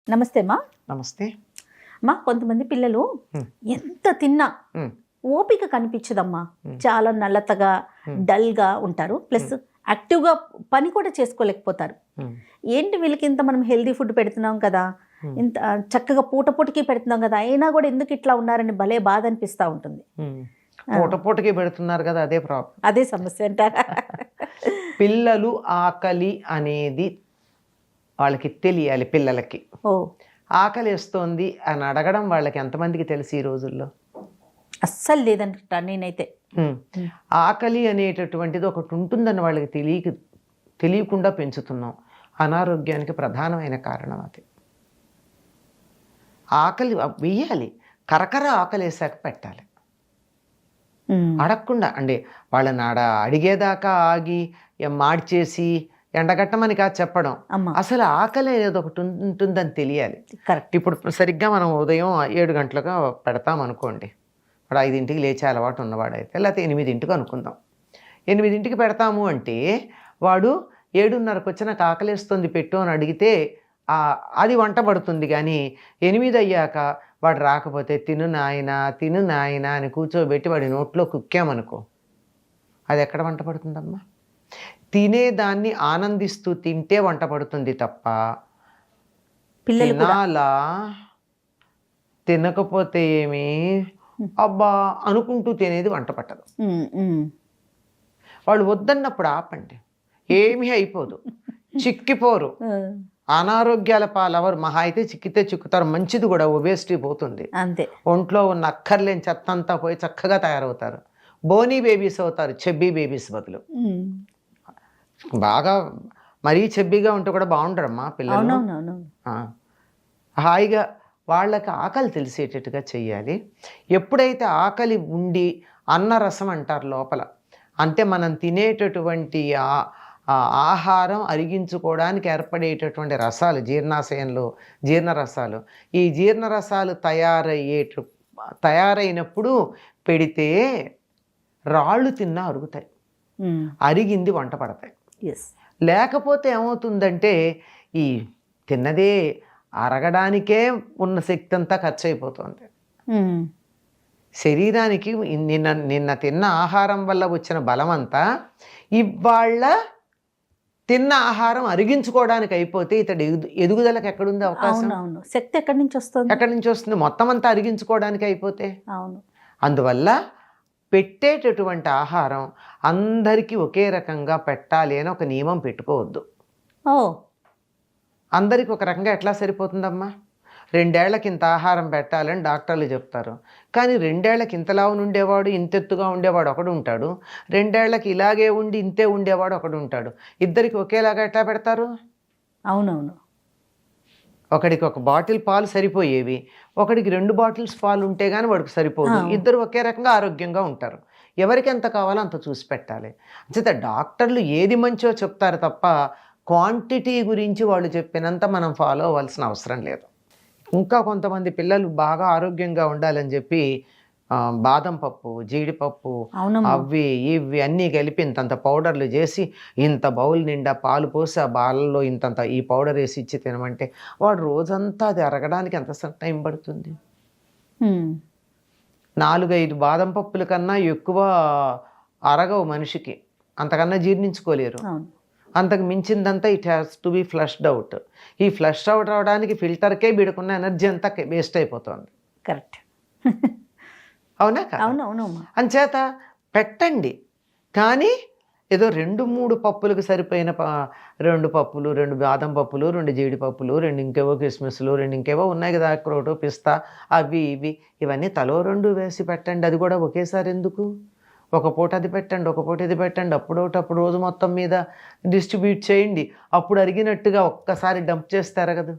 నమస్తే అమ్మా. నమస్తే అమ్మా, కొంతమంది పిల్లలు ఎంత తిన్నా ఓపిక కనిపించదమ్మా. చాలా నల్లతగా డల్గా ఉంటారు, ప్లస్ యాక్టివ్గా పని కూడా చేసుకోలేకపోతారు. ఏంటి వీళ్ళకి ఇంత మనం హెల్దీ ఫుడ్ పెడుతున్నాం కదా, ఇంత చక్కగా పూటకి పెడుతున్నాం కదా, అయినా కూడా ఎందుకు ఇట్లా ఉన్నారని భలే బాధ అనిపిస్తూ ఉంటుంది. పూటకి పెడుతున్నారు కదా, అదే ప్రాబ్లం, అదే సమస్య అంటారా? పిల్లలు ఆకలి అనేది వాళ్ళకి తెలియాలి. పిల్లలకి ఆకలి వేస్తోంది అని అడగడం వాళ్ళకి ఎంతమందికి తెలుసు ఈ రోజుల్లో? అస్సలు లేదంట నేనైతే. ఆకలి అనేటటువంటిది ఒకటి ఉంటుందని వాళ్ళకి తెలియకుండా పెంచుతున్నాం. అనారోగ్యానికి ప్రధానమైన కారణం అది. ఆకలి వెయ్యాలి, కరకర ఆకలి వేసాక పెట్టాలి. అడగకుండా అంటే వాళ్ళని అడిగేదాకా ఆగి మార్చేసి ఎండగట్టమని కాదు చెప్పడం. అసలు ఆకలి అనేది ఒకటి ఉంటుందని తెలియాలి. ఇప్పుడు సరిగ్గా మనం ఉదయం 7 గంటలుగా పెడతాం అనుకోండి, ఇప్పుడు 5ంటికి లేచే అలవాటు ఉన్నవాడైతే, లేకపోతే 8ంటికి అనుకుందాం. 8ంటికి పెడతాము అంటే వాడు 7:30కి వచ్చి నాకు ఆకలిస్తుంది పెట్టు అని అడిగితే అది వంట పడుతుంది. కానీ 8 అయ్యాక వాడు రాకపోతే తిను నాయనా అని కూర్చోబెట్టి వాడి నోట్లో కుక్కామనుకో, అది ఎక్కడ వంట పడుతుందమ్మా? తినేదాన్ని ఆనందిస్తూ తింటే వంట పడుతుంది తప్ప తినాలా తినకపోతే ఏమి అబ్బా అనుకుంటూ తినేది వంట పట్టదు. వాళ్ళు వద్దన్నప్పుడు ఆపండి, ఏమీ అయిపోదు, చిక్కిపోరు, అనారోగ్యాల పాలవరు. మహా అయితే చిక్కితే చిక్కుతారు, మంచిది కూడా, ఒబేసిటీ పోతుంది, అంతే. ఒంట్లో ఉన్న అక్కర్లేని చెత్త అంతా పోయి చక్కగా తయారవుతారు. బోనీ బేబీస్ అవుతారు, చెబ్బీ బేబీస్ బదులు. బాగా మరీ చెబ్బీగా ఉంటే కూడా బాగుంటారమ్మా పిల్లలు. హాయిగా వాళ్ళకి ఆకలి తెలిసేటట్టుగా చెయ్యాలి. ఎప్పుడైతే ఆకలి ఉండి అన్నరసం అంటారు లోపల, అంటే మనం తినేటటువంటి ఆహారం అరిగించుకోవడానికి ఏర్పడేటటువంటి రసాలు, జీర్ణాశయంలో జీర్ణరసాలు, ఈ జీర్ణరసాలు తయారైనప్పుడు పెడితే రాళ్ళు తిన్నా అరుగుతాయి, అరిగింది వంట పడతాయి. లేకపోతే ఏమవుతుందంటే ఈ తిన్నదే అరగడానికే ఉన్న శక్తి అంతా ఖర్చు అయిపోతుంది. శరీరానికి నిన్న తిన్న ఆహారం వల్ల వచ్చిన బలం అంతా ఇవాళ తిన్న ఆహారం అరిగించుకోవడానికి అయిపోతే ఇతడు ఎదుగుదలకు ఎక్కడుంది అవకాశం? శక్తి ఎక్కడి నుంచి వస్తుంది? మొత్తం అంతా అరిగించుకోవడానికి అయిపోతే. అందువల్ల పెట్టేటటువంటి ఆహారం అందరికీ ఒకే రకంగా పెట్టాలి అని ఒక నియమం పెట్టుకోవద్దు. అందరికీ ఒక రకంగా ఎట్లా సరిపోతుందమ్మా? 2 ఏళ్లకి ఇంత ఆహారం పెట్టాలని డాక్టర్లు చెప్తారు, కానీ 2 ఏళ్లకి ఇంతలా ఉండేవాడు, ఇంతెత్తుగా ఉండేవాడు ఒకడు ఉంటాడు, 2 ఏళ్లకి ఇలాగే ఉండి ఇంతే ఉండేవాడు ఒకడు ఉంటాడు. ఇద్దరికి ఒకేలాగా ఎట్లా పెడతారు? అవునవును. ఒకడికి 1 బాటిల్ పాలు సరిపోయేవి, ఒకడికి 2 బాటిల్స్ పాలు ఉంటే కానీ వాడికి సరిపోదు. ఇద్దరు ఒకే రకంగా ఆరోగ్యంగా ఉంటారు. ఎవరికి ఎంత కావాలో అంత చూసి పెట్టాలి. అంచేత డాక్టర్లు ఏది మంచో చెప్తారు తప్ప క్వాంటిటీ గురించి వాళ్ళు చెప్పినంత మనం ఫాలో అవ్వాల్సిన అవసరం లేదు. ఇంకా కొంతమంది పిల్లలు బాగా ఆరోగ్యంగా ఉండాలని చెప్పి బాదం పప్పు, జీడిపప్పు, అవి ఇవి అన్నీ కలిపి ఇంతంత పౌడర్లు చేసి ఇంత బౌల్ నిండా పాలు పోసి ఆ బాలలో ఇంతంత ఈ పౌడర్ వేసి ఇచ్చి తినమంటే వాడు రోజంతా అది అరగడానికి ఎంత టైం పడుతుంది? 4-5 బాదం పప్పుల కన్నా ఎక్కువ అరగవు మనిషికి, అంతకన్నా జీర్ణించుకోలేరు. అంతకు మించిందంతా it has to be flushed out. ఈ ఫ్లష్ అవుట్ అవడానికి ఫిల్టర్కే వీడుకున్న ఎనర్జీ అంతా వేస్ట్ అయిపోతుంది. కరెక్ట్. అవునా? అంచేత పెట్టండి, కానీ ఏదో 2-3 పప్పులకు సరిపోయిన 2 పప్పులు, 2 బాదం పప్పులు, 2 జీడిపప్పులు, 2 ఇంకేవో కిస్మిస్లు, 2 ఇంకేవో ఉన్నాయి కదా, అక్రోటు, పిస్తా, అవి ఇవి ఇవన్నీ తలో 2 వేసి పెట్టండి. అది కూడా ఒకేసారి ఎందుకు? ఒక పూట అది పెట్టండి, ఒక పూట ఇది పెట్టండి, అప్పుడు రోజు మొత్తం మీద డిస్ట్రిబ్యూట్ చేయండి. అప్పుడు అరిగినట్టుగా ఒక్కసారి డంప్ చేస్తారు కదా.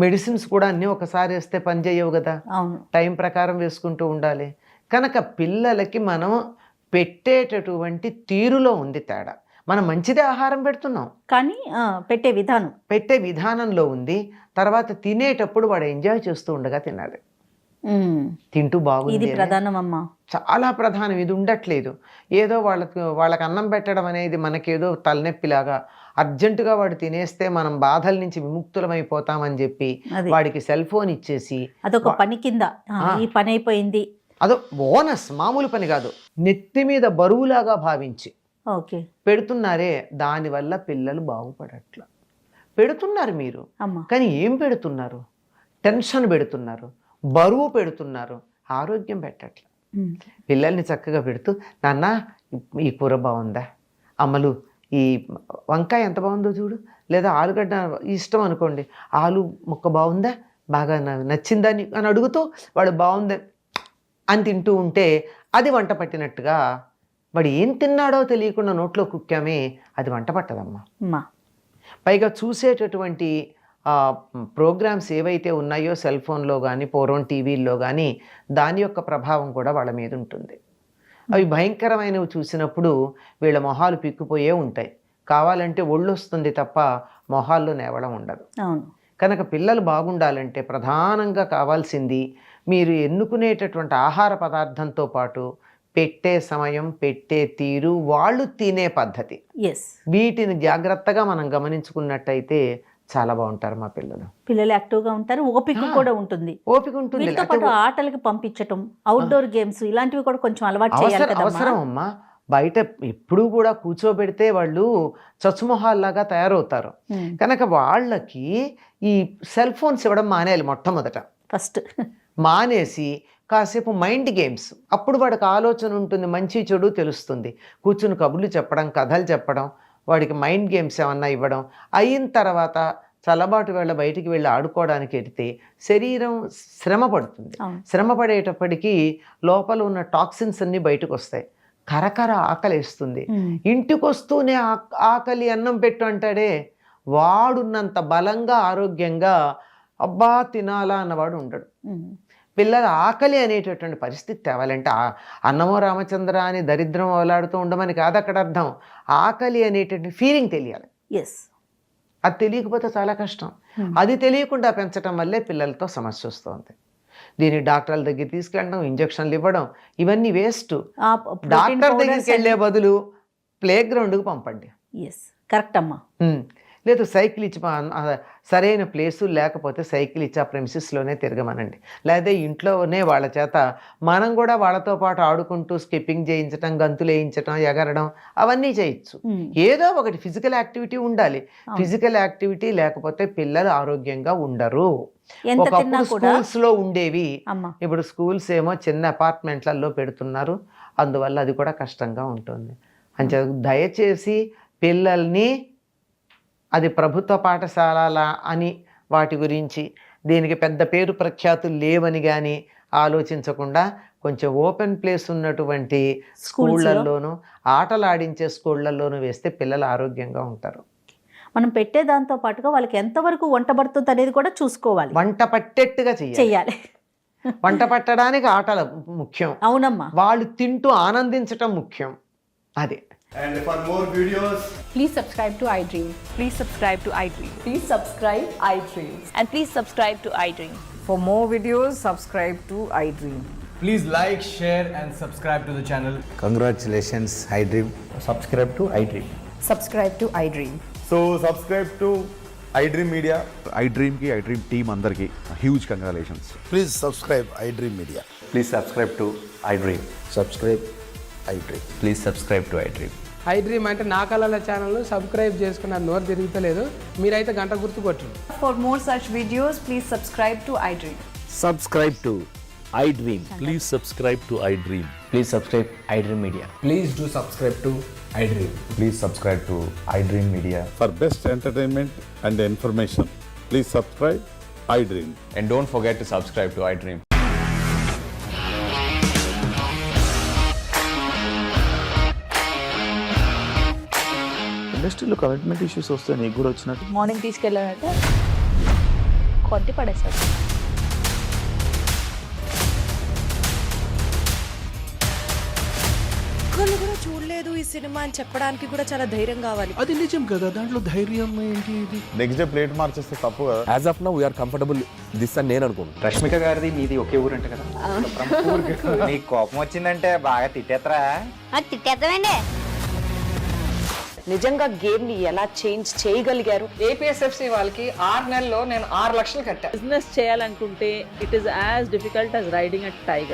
మెడిసిన్స్ కూడా అన్నీ ఒకసారి వేస్తే పని చేయవు కదా, టైం ప్రకారం వేసుకుంటూ ఉండాలి. కనుక పిల్లలకి మనం పెట్టేటటువంటి తీరులో ఉంది తేడా. మనం మంచిదే ఆహారం పెడుతున్నాం, కానీ పెట్టే విధానంలో ఉంది. తర్వాత తినేటప్పుడు వాడు ఎంజాయ్ చేస్తూ ఉండగా తినాలి. తింటూ ఇది బాగుంది ప్రధానం అమ్మా. చాలా ప్రధానం. ఇది ఉండట్లేదు. ఏదో వాళ్ళకి అన్నం పెట్టడం అనేది మనకేదో తలనొప్పిలాగా, అర్జెంటుగా వాడు తినేస్తే మనం బాధల నుంచి విముక్తులమైపోతామని చెప్పి వాడికి సెల్ ఫోన్ ఇచ్చేసి అదొక పని కింద ఈ పని అయిపోయింది, అదో బోనస్, మామూలు పని కాదు, నెత్తి మీద బరువులాగా భావించి ఓకే పెడుతున్నారే. దానివల్ల పిల్లలు బాగుపడట్ల. పెడుతున్నారు మీరు, అమ్మా. కానీ ఏం పెడుతున్నారు? టెన్షన్ పెడుతున్నారు, బరువు పెడుతున్నారు, ఆరోగ్యం పెట్టట్ల. పిల్లల్ని చక్కగా పెడుతూ, నాన్న ఈ కూర బాగుందా, అమ్మలు ఈ వంకాయ ఎంత బాగుందో చూడు, లేదా ఆలుగడ్డ ఇష్టం అనుకోండి, ఆలు ముక్క బాగుందా, బాగా నచ్చిందని అని అడుగుతూ వాడు బాగుందా అని తింటూ ఉంటే అది వంట పట్టినట్టుగా. వాడు ఏం తిన్నాడో తెలియకుండా నోట్లో కుక్కామే, అది వంట పట్టదమ్మా. పైగా చూసేటటువంటి ప్రోగ్రామ్స్ ఏవైతే ఉన్నాయో సెల్ ఫోన్లో కానీ పూర్వం టీవీల్లో కానీ, దాని యొక్క ప్రభావం కూడా వాళ్ళ మీద ఉంటుంది. అవి భయంకరమైనవి చూసినప్పుడు వీళ్ళ మొహాలు పిక్కుపోయే ఉంటాయి. కావాలంటే ఒళ్ళు వస్తుంది తప్ప మొహాల్లో నేవడం ఉండదు. కనుక పిల్లలు బాగుండాలంటే ప్రధానంగా కావాల్సింది మీరు ఎన్నుకునేటటువంటి ఆహార పదార్థంతో పాటు పెట్టే సమయం, పెట్టే తీరు, వాళ్ళు తినే పద్ధతి, వీటిని జాగ్రత్తగా మనం గమనించుకున్నట్టయితే చాలా బాగుంటారు మా పిల్లలు. పిల్లలు యాక్టివ్గా ఉంటారు, ఓపిక కూడా ఉంటుంది. ఓపిక ఉంటుంది. వీటితో పాటు ఆటలకి పంపించటం, అవుట్డోర్ గేమ్స్ ఇలాంటివి కూడా కొంచెం అలవాటు చేయాలి. అవసరం అమ్మా. బయట ఎప్పుడు కూడా కూర్చోబెడితే వాళ్ళు చచ్చుమొహాల్లాగా తయారవుతారు. కనుక వాళ్ళకి ఈ సెల్ ఫోన్స్ ఇవ్వడం మానేయాలి మొట్టమొదట. ఫస్ట్ మానేసి కాసేపు మైండ్ గేమ్స్, అప్పుడు వాడికి ఆలోచన ఉంటుంది, మంచి చెడు తెలుస్తుంది. కూర్చుని కబుర్లు చెప్పడం, కథలు చెప్పడం, వాడికి మైండ్ గేమ్స్ ఏమన్నా ఇవ్వడం. అయిన తర్వాత చల్లబాటు వేళ బయటికి వెళ్ళి ఆడుకోవడానికి వెళితే శరీరం శ్రమ పడుతుంది. శ్రమ పడేటప్పటికీ లోపల ఉన్న టాక్సిన్స్ అన్నీ బయటకు వస్తాయి. కరకర ఆకలి వేస్తుంది. ఇంటికి వస్తూనే ఆకలి అన్నం పెట్టు అంటాడే, వాడున్నంత బలంగా ఆరోగ్యంగా అబ్బా తినాలా అన్నవాడు ఉండడు. పిల్లల ఆకలి అనేటటువంటి పరిస్థితి తేవాలంటే అన్నమో రామచంద్ర అని దరిద్రం అవలాడుతూ ఉండమని కాదు అక్కడ అర్థం. ఆకలి అనేటువంటి ఫీలింగ్ తెలియాలి. అది తెలియకపోతే చాలా కష్టం. అది తెలియకుండా పెంచడం వల్లే పిల్లలతో సమస్య వస్తుంది. దీన్ని డాక్టర్ల దగ్గర తీసుకెళ్ళడం, ఇంజక్షన్లు ఇవ్వడం, ఇవన్నీ వేస్ట్. డాక్టర్ దగ్గరికి వెళ్ళే బదులు ప్లే గ్రౌండ్కి పంపండి. కరెక్ట్ అమ్మా. లేదు సైకిల్ ఇచ్చి, సరైన ప్లేసు లేకపోతే సైకిల్ ఇచ్చి ఆ ప్రెమిసెస్లోనే తిరగమనండి. లేదా ఇంట్లోనే వాళ్ళ చేత మనం కూడా వాళ్ళతో పాటు ఆడుకుంటూ స్కిప్పింగ్ చేయించడం, గంతులు వేయించడం, ఎగరడం అవన్నీ చేయొచ్చు. ఏదో ఒకటి ఫిజికల్ యాక్టివిటీ ఉండాలి. ఫిజికల్ యాక్టివిటీ లేకపోతే పిల్లలు ఆరోగ్యంగా ఉండరు. ఒకప్పుడు స్కూల్స్ లో ఉండేవి, ఇప్పుడు స్కూల్స్ ఏమో చిన్న అపార్ట్మెంట్లలో పెడుతున్నారు. అందువల్ల అది కూడా కష్టంగా ఉంటుంది. అంతే దయచేసి పిల్లల్ని అది ప్రభుత్వ పాఠశాల అని వాటి గురించి దీనికి పెద్ద పేరు ప్రఖ్యాతులు లేవని కానీ ఆలోచించకుండా కొంచెం ఓపెన్ ప్లేస్ ఉన్నటువంటి స్కూళ్ళల్లోనూ, ఆటలు ఆడించే స్కూళ్ళల్లోనూ వేస్తే పిల్లలు ఆరోగ్యంగా ఉంటారు. మనం పెట్టే దాంతో పాటుగా వాళ్ళకి ఎంతవరకు వంట పడుతుంది అనేది కూడా చూసుకోవాలి. వంట పట్టేట్టుగా చెయ్యాలి. వంట పట్టడానికి ఆటలు ముఖ్యం. అవునమ్మా. వాళ్ళు తింటూ ఆనందించటం ముఖ్యం. అదే. And for more videos, please subscribe to iDream. Please subscribe to iDream. Please subscribe iDream. And please subscribe to iDream. For more videos, subscribe to iDream. please like, share and subscribe to the channel. Congratulations, iDream. Subscribe to iDream. Subscribe to iDream. So subscribe to iDream Media. iDream ki iDream team andarki huge congratulations. Please subscribe iDream Media. Please subscribe to iDream. Subscribe iDream. Please subscribe to iDream. iDream అంటే నా కళల channel subscribe చేసుకున్న నోరు తిరుగుతలేదు, మీరైతే గంట గుర్తు కొట్టండి. For more such videos, please subscribe to iDream. Subscribe to iDream. Please subscribe to iDream. Please subscribe iDream Media. Please do subscribe to iDream. Please subscribe to iDream Media. For best entertainment and information, please subscribe iDream. And don't forget to subscribe to iDream. ఇండస్ట్రీలో commitment issues వస్తే నీకు కూడా వచ్చినట్టు. Morning తీసుకెళ్ళానంటే కొట్టి పడేస్తారు. కళ్ళు కూడా చూడలేదు. బాలేదు ఈ సినిమా అని చెప్పడానికి కూడా చాలా ధైర్యం కావాలి. అది నిజం కదా, దాంట్లో ధైర్యం ఏంటి? ఇది నెక్స్ట్ డే ప్లేట్ మార్చేస్తే తప్పు కదా. As of now we are comfortable this అని నేను అనుకుంటున్నాను. రష్మిక గారిది మీది ఒకే ఊరు అంట కదా? నీకు కోపం వచ్చిందంటే బాగా తిట్టేత్తరా? తిట్టేద్దామండి. నిజంగా గేమ్ ని ఎలా చేంజ్ చేయగలిగారు? ఏపీఎస్ఎఫ్సి వాళ్ళకి 6 నెలల్లో నేను 6 లక్షలు కట్టా. బిజినెస్ చేయాలనుకుంటే it is as difficult as riding a tiger.